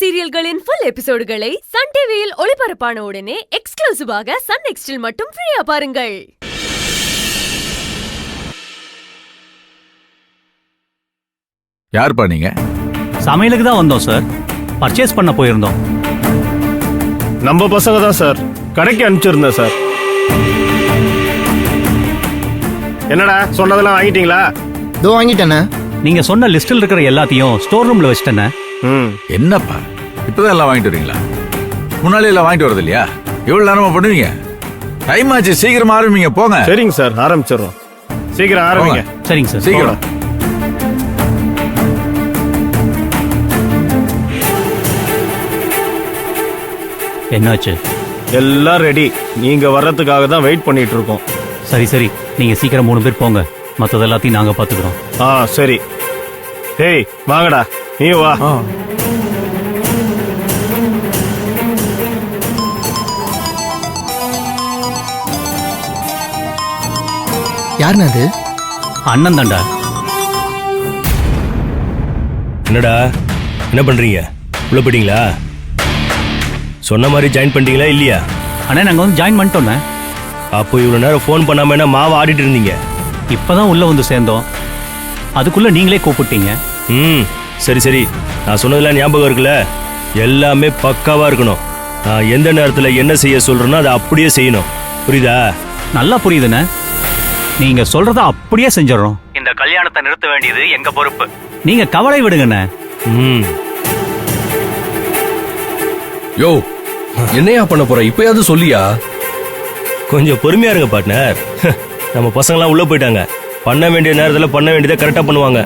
சீரியல்களின் full எபிசோடுகளை Sun டிவியில் ஒளிபரப்பான உடனே எக்ஸ்க்ளூசிவாக சன் நெக்ஸ்டில் மட்டும் ஃப்ரீயா பாருங்கள். யாருப்பா நீங்க? சமையலுக்கு தான் வந்தோம் சார். பர்ச்சேஸ் பண்ண போயிருந்தோம். நம்ம பசங்க தான் சார். கடைக்கு அனுப்பிச்சிருந்தேன் சார். என்னடா சொன்னதெல்லாம் வாங்கிட்டீங்களா? இதோ வாங்கிட்டேண்ணே. நீங்க சொன்ன லிஸ்டில் இருக்கிற எல்லாத்தையும் ஸ்டோர் ரூம்ல வச்சிட்டேனே. என்னப்பா இப்பதான் எல்லாம் வாங்கிட்டு வரீங்களா? முன்னாலே எல்லாம் வாங்கிட்டு வரது இல்லையா? எவ்வளவு நேரமா பண்ணுவீங்க? டைம் ஆச்சு, சீக்கிரமா ஆரம்பிங்க. போங்க. சரிங்க சார், ஆரம்பிச்சிடுறோம். சீக்கிரம் ஆரம்பிங்க. சரிங்க சார், சீக்கிரம். என்னாச்சு? எல்லாம் ரெடி. நீங்க வர்றதுக்காக தான் வெயிட் பண்ணிட்டு இருக்கோம். சரி சரி, நீங்க சீக்கிரம் 3 பேர் போங்க. மற்றது எல்லாத்தையும் நாங்க பாத்துக்கிறோம். சரி. டேய் வாங்கடா, நீ வா. யாருண்ணா அது? அண்ணன் தாண்டா. என்னடா என்ன பண்றீங்க? உள்ள போயிட்டீங்களா? சொன்ன மாதிரி ஜாயின் பண்ணிட்டீங்களா இல்லையா? அண்ணா நாங்க வந்து ஜாயின் பண்ணிட்டோண்ணே. அப்போ இவ்வளவு நேரம் ஃபோன் பண்ணாம என்ன மாவை ஆடிட்டு இருந்தீங்க? இப்பதான் உள்ள வந்து சேர்ந்தோம். அதுக்குள்ள நீங்களே கூப்பிட்டீங்க. சரி சரி, நான் சொன்னதெல்லாம் ஞாபகம் இருக்குல்ல? எல்லாமே பக்காவா இருக்கணும். நான் எந்த நேரத்துல என்ன செய்ய சொல்றேனோ அதை அப்படியே செய்யணும். புரியுதா? நல்லா புரியுதுண்ணே. நீங்க சொல்றத அப்படியே செஞ்சிடறோம். இந்த கல்யாணத்தை நிறுத்த வேண்டியது எங்க பொறுப்பு. நீங்க கவலை விடுங்கண்ணே. யோ, என்னையா பண்ண போற? இப்பயாவது சொல்லியா? கொஞ்சம் பொறுமையா இருங்க பார்ட்னர். நம்ம பசங்களாம் உள்ள போயிட்டாங்க. பண்ண வேண்டிய நேரத்துல பண்ண வேண்டியதை கரெக்டா பண்ணுவாங்க.